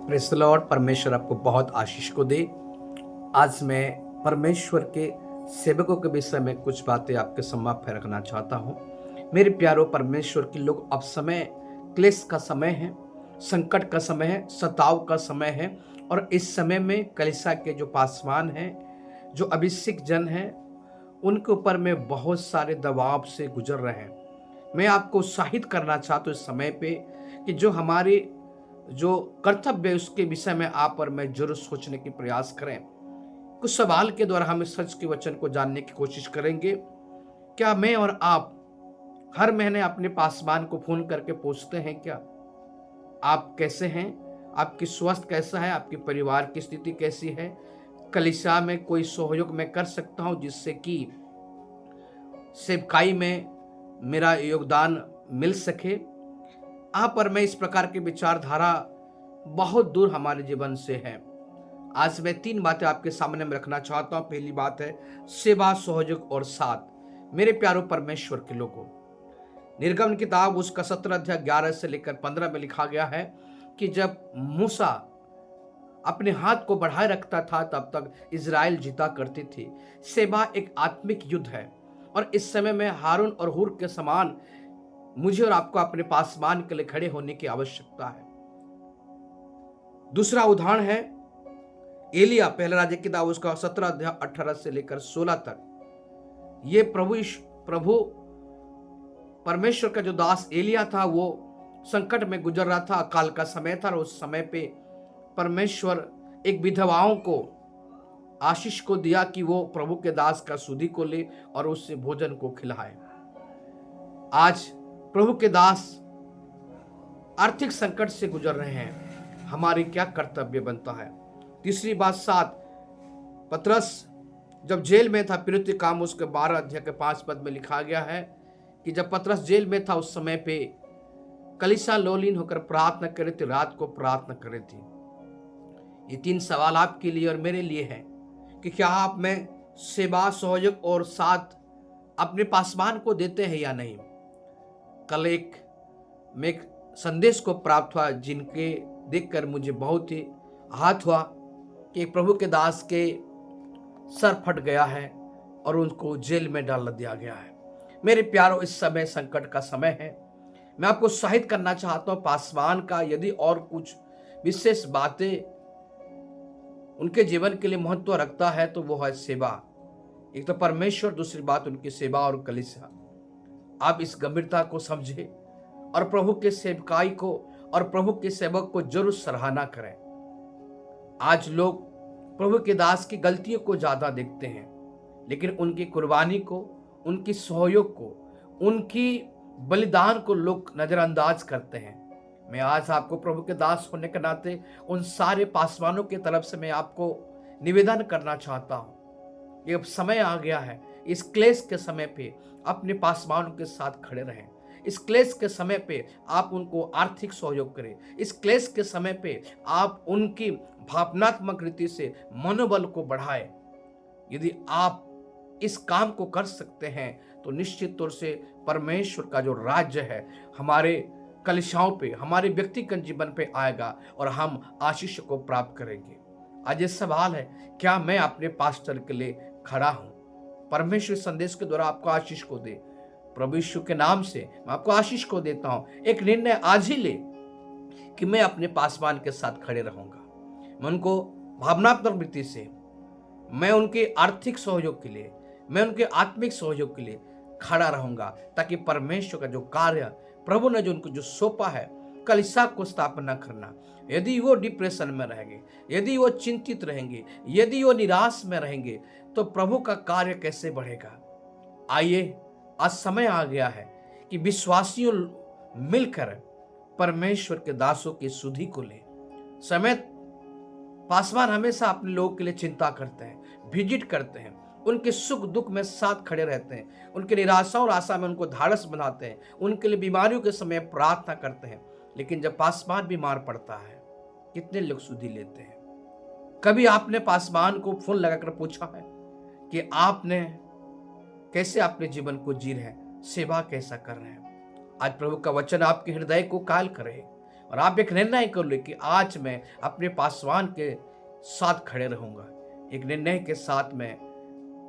Praise the Lord. परमेश्वर आपको बहुत आशीष को दे। आज मैं परमेश्वर के सेवकों के विषय में कुछ बातें आपके सम्मुख में रखना चाहता हूँ। मेरे प्यारो परमेश्वर के लोग, अब समय क्लेश का समय है, संकट का समय है, सताव का समय है और इस समय में कलीसिया के जो पासवान हैं, जो अभिषिक्त जन हैं, उनके ऊपर में बहुत सारे दबाव से गुजर रहे हैं। मैं आपको उत्साहित करना चाहता हूँ इस समय पे कि जो हमारे जो कर्तव्य है उसके विषय में आप और मैं जरूर सोचने की प्रयास करें। कुछ सवाल के द्वारा हम इस सच के वचन को जानने की कोशिश करेंगे। क्या मैं और आप हर महीने अपने पासवान को फोन करके पूछते हैं क्या आप कैसे हैं, आपकी स्वास्थ्य कैसा है, आपके परिवार की स्थिति कैसी है, कलीसिया में कोई सहयोग मैं कर सकता हूं जिससे कि सेवकाई में मेरा योगदान मिल सके। आप और मैं इस प्रकार की विचारधारा बहुत दूर हमारे जीवन से है। आज मैं 3 बातें आपके सामने में रखना चाहता हूं। पहली बात है सेवा, सहयोग और साथ। मेरे प्यारो परमेश्वर के लोगों, निर्गमन किताब उसका 17 अध्याय 11 से लेकर 15 में लिखा गया है कि जब मूसा अपने हाथ को बढ़ाए रखता था तब तक इजराइल जीता करती थी। सेवा एक आत्मिक युद्ध है और इस समय में हारून और हूर के समान मुझे और आपको अपने पासवान के लिए खड़े होने की आवश्यकता है। दूसरा उदाहरण है एलिया, पहला राजा की किताब उसका 17 अध्याय 18 से लेकर 16 तक। ये प्रभु परमेश्वर का जो दास एलिया था वो संकट में गुजर रहा था। अकाल का समय था और उस समय पे परमेश्वर एक विधवाओं को आशीष को दिया कि वो प्रभु के दास का सुधि को ले और उससे भोजन को खिलाए। आज प्रभु के दास आर्थिक संकट से गुजर रहे हैं, हमारी क्या कर्तव्य बनता है। तीसरी बात, साथ पतरस जब जेल में था, प्रेरित काम उसके 12 अध्याय के 5 पद में लिखा गया है कि जब पतरस जेल में था उस समय पे कलीसिया लोलीन होकर प्रार्थना करे थी, रात को प्रार्थना करे थी। ये 3 सवाल आपके लिए और मेरे लिए है कि क्या आप में सेवा, सहयोग और साथ अपने पासवान को देते हैं या नहीं। कल मैं एक संदेश को प्राप्त हुआ जिनके देखकर मुझे बहुत ही आहत हुआ कि एक प्रभु के दास के सर फट गया है और उनको जेल में डाल दिया गया है। मेरे प्यारों, इस समय संकट का समय है। मैं आपको उत्साहित करना चाहता हूं, पासवान का यदि और कुछ विशेष बातें उनके जीवन के लिए महत्व रखता है तो वो है सेवा। एक तो परमेश्वर, दूसरी बात उनकी सेवा और कलीसिया। आप इस गंभीरता को समझे और प्रभु के सेवकाई को और प्रभु के सेवक को जरूर सराहना करें। आज लोग प्रभु के दास की गलतियों को ज्यादा देखते हैं, लेकिन उनकी कुर्बानी को, उनकी सहयोग को, उनकी बलिदान को लोग नजरअंदाज करते हैं। मैं आज आपको प्रभु के दास होने के नाते उन सारे पासवानों की तरफ से मैं आपको निवेदन करना चाहता हूं। ये अब समय आ गया है, इस क्लेश के समय पे अपने पासवानों के साथ खड़े रहें। इस क्लेश के समय पे आप उनको आर्थिक सहयोग करें। इस क्लेश के समय पे आप उनकी भावनात्मक रीति से मनोबल को बढ़ाएं। यदि आप इस काम को कर सकते हैं तो निश्चित तौर से परमेश्वर का जो राज्य है हमारे कलीसियाओं पे, हमारे व्यक्तिगत जीवन पे आएगा और हम आशीष को प्राप्त करेंगे। आज ये सवाल है, क्या मैं अपने पास्टर के लिए खड़ा हूं। परमेश्वर संदेश के द्वारा आपको आशीष को दे। प्रभु यीशु के नाम से मैं आपको आशीष को देता हूं। एक निर्णय आज ही ले कि मैं अपने पासवान के साथ खड़े रहूंगा। मैं उनको भावनात्मक रीति से, मैं उनके आर्थिक सहयोग के लिए, मैं उनके आत्मिक सहयोग के लिए खड़ा रहूंगा, ताकि परमेश्वर का जो कार्य प्रभु ने जो उनको जो सौंपा है कलीसिया को स्थापना करना, यदि वो डिप्रेशन में रहेंगे, यदि वो चिंतित रहेंगे, यदि वो निराश में रहेंगे तो प्रभु का कार्य कैसे बढ़ेगा। आइए, आज समय आ गया है कि विश्वासियों मिलकर परमेश्वर के दासों की सुधि को ले। समय पासवान हमेशा अपने लोगों के लिए चिंता करते हैं, विजिट करते हैं, उनके सुख दुख में साथ खड़े रहते हैं, उनके निराशा और आशा में उनको धाड़स बनाते हैं, उनके लिए बीमारियों के समय प्रार्थना करते हैं। लेकिन जब पासवान बीमार पड़ता है, कितने लोग सुधि लेते हैं। कभी आपने पासवान को फोन लगाकर पूछा है कि आपने कैसे अपने जीवन को जी रहे हैं, सेवा कैसा कर रहे हैं। आज प्रभु का वचन आपके हृदय को कायल करे और आप एक निर्णय कर लो कि आज मैं अपने पासवान के साथ खड़े रहूंगा। एक निर्णय के साथ मैं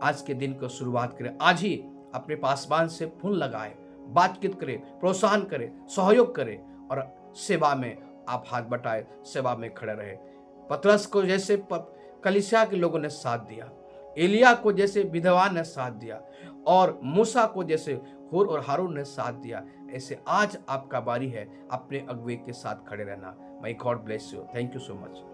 आज के दिन को शुरुआत करें। आज ही अपने पासवान से फोन लगाए, बातचीत करें, प्रोत्साहन करें, सहयोग करें और सेवा में आप हाथ बटाए, सेवा में खड़े रहे। पतरस को जैसे कलीसिया के लोगों ने साथ दिया, एलिया को जैसे विधवा ने साथ दिया और मूसा को जैसे हुर और हारून ने साथ दिया, ऐसे आज आपका बारी है अपने अगुवे के साथ खड़े रहना। My God bless you. Thank you so much.